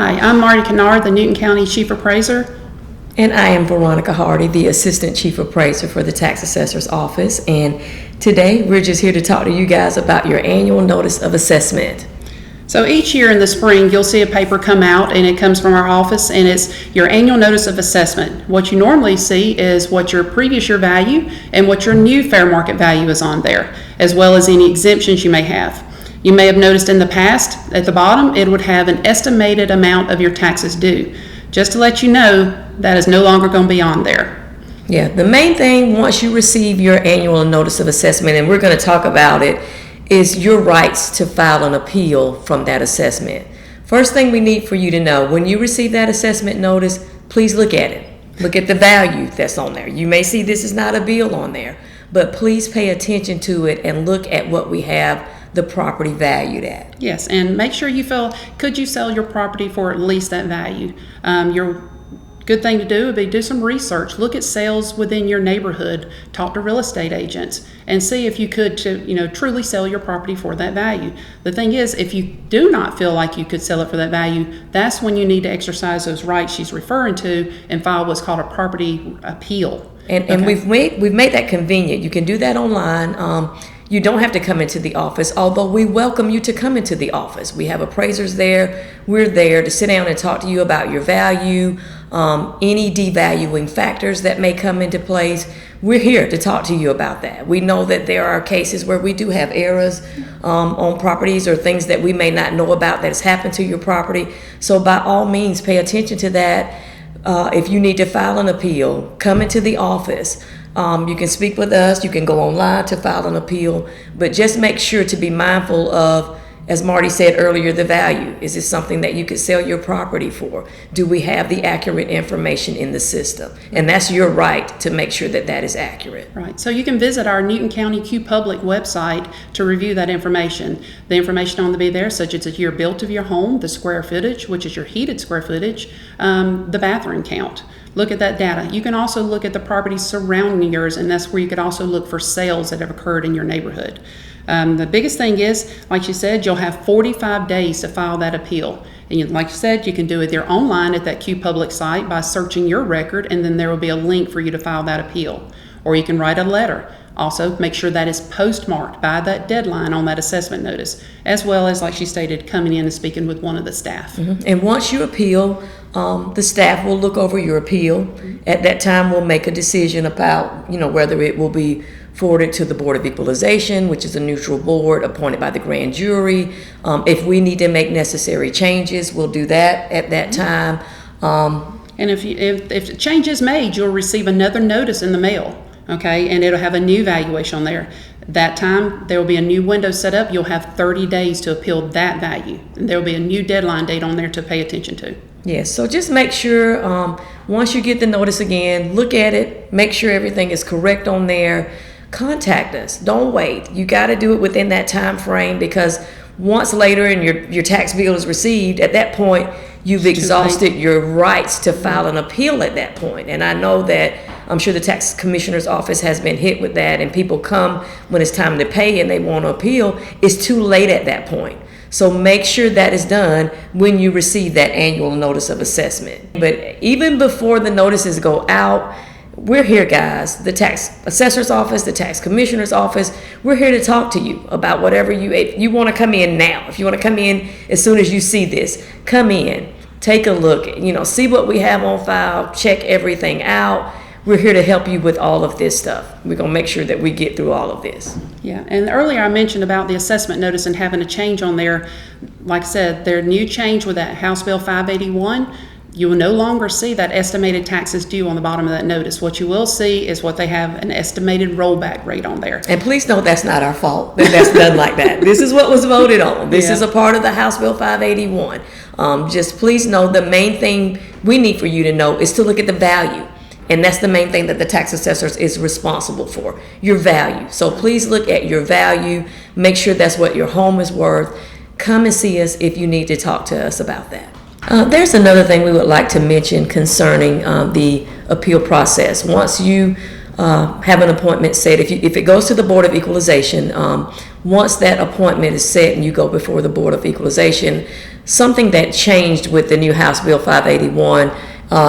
Hi, I'm Marty Kennard, the Newton County Chief Appraiser. And I am Veronica Hardy, the Assistant Chief Appraiser for the Tax Assessor's Office. And today we're just here to talk to you guys about your annual notice of assessment. So each year in the spring, you'll see a paper come out, and it comes from our office, and it's your annual notice of assessment. What you normally see is what your previous year value and what your new fair market value is on there, as well as any exemptions you may have. You may have noticed in the past, at the bottom, it would have an estimated amount of your taxes due. Just to let you know, that is no longer going to be on there. Yeah, the main thing once you receive your annual notice of assessment, and we're going to talk about it, is your rights to file an appeal from that assessment. First thing we need for you to know, when you receive that assessment notice, please look at it. Look at the value that's on there. You may see this is not a bill on there, but please pay attention to it and look at what we have the property valued at. Yes, and make sure you could you sell your property for at least that value. Your good thing to do would be do some research. Look at sales within your neighborhood. Talk to real estate agents and see if you could truly sell your property for that value. The thing is, if you do not feel like you could sell it for that value, that's when you need to exercise those rights she's referring to and file what's called a property appeal. And we've made that convenient. You can do that online. You don't have to come into the office, although we welcome you to come into the office. We have appraisers there. We're there to sit down and talk to you about your value, any devaluing factors that may come into place. We're here to talk to you about that. We know that there are cases where we do have errors on properties or things that we may not know about that has happened to your property. So by all means, pay attention to that. If you need to file an appeal, come into the office. You can speak with us. You can go online to file an appeal, but just make sure to be mindful of, as Marty said earlier, the value. Is this something that you could sell your property for? Do we have the accurate information in the system? And that's your right to make sure that that is accurate. Right. So you can visit our Newton County Q Public website to review that information. The information on the be there, such as the year built of your home, the square footage, which is your heated square footage, the bathroom count. Look at that data. You can also look at the properties surrounding yours, and that's where you could also look for sales that have occurred in your neighborhood. The biggest thing is, like you said, you'll have 45 days to file that appeal. And like you said, you can do it there online at that Q Public site by searching your record, and then there will be a link for you to file that appeal. Or you can write a letter. Also, make sure that is postmarked by that deadline on that assessment notice, as well as, like she stated, coming in and speaking with one of the staff. Mm-hmm. And once you appeal, the staff will look over your appeal. Mm-hmm. At that time, we'll make a decision about, whether it will be forwarded to the Board of Equalization, which is a neutral board appointed by the grand jury. If we need to make necessary changes, we'll do that at that time. And if a change is made, you'll receive another notice in the mail. Okay, and it'll have a new valuation on there. That time, there will be a new window set up. You'll have 30 days to appeal that value. And there will be a new deadline date on there to pay attention to. Yes, so just make sure, once you get the notice again, look at it, make sure everything is correct on there. Contact us. Don't wait. You got to do it within that time frame, because once later and your tax bill is received, at that point, you've exhausted your rights to file an appeal at that point. And I know that I'm sure the tax commissioner's office has been hit with that, and people come when it's time to pay and they want to appeal. It's too late at that point. So make sure that is done when you receive that annual notice of assessment. But even before the notices go out, we're here, guys. The tax assessor's office, the tax commissioner's office, we're here to talk to you about whatever if you want to come in now. If you want to come in as soon as you see this, come in, take a look, see what we have on file, check everything out. We're here to help you with all of this stuff. We're going to make sure that we get through all of this. Yeah, and earlier I mentioned about the assessment notice and having a change on there. Like I said, their new change with that House Bill 581, you will no longer see that estimated taxes due on the bottom of that notice. What you will see is what they have an estimated rollback rate on there. And please know that's not our fault that that's done like that. This is what was voted on. This is a part of the House Bill 581. Just please know the main thing we need for you to know is to look at the value. And that's the main thing that the tax assessors is responsible for, your value. So please look at your value. Make sure that's what your home is worth. Come and see us if you need to talk to us about that. There's another thing we would like to mention concerning the appeal process. Once you have an appointment set, if it goes to the Board of Equalization, once that appointment is set and you go before the Board of Equalization, something that changed with the new House Bill 581.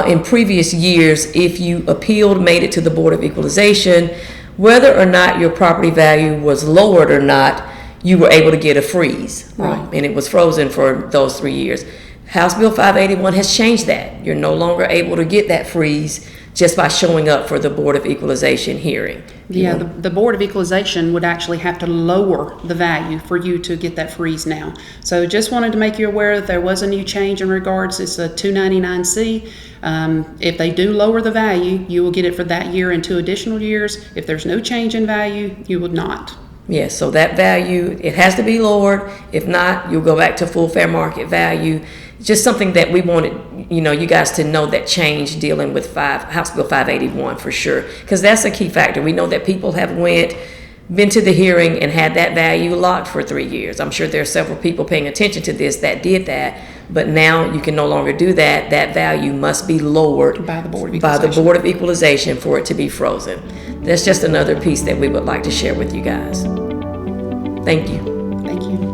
In previous years, if you appealed, made it to the Board of Equalization, whether or not your property value was lowered or not, you were able to get a freeze. Right. And it was frozen for those 3 years. House Bill 581 has changed that. You're no longer able to get that freeze just by showing up for the Board of Equalization hearing. Yeah, the Board of Equalization would actually have to lower the value for you to get that freeze now. So just wanted to make you aware that there was a new change in regards. It's a 299C. If they do lower the value, you will get it for that year and 2 additional years. If there's no change in value, you would not. Yes, so that value, it has to be lowered. If not, you'll go back to full fair market value. Just something that we wanted, you guys to know that change dealing with House Bill 581 for sure, because that's a key factor. We know that people have been to the hearing and had that value locked for 3 years. I'm sure there are several people paying attention to this that did that, but now you can no longer do that. That value must be lowered By the Board of by the Equalization. Board of Equalization for it to be frozen. That's just another piece that we would like to share with you guys. Thank you. Thank you.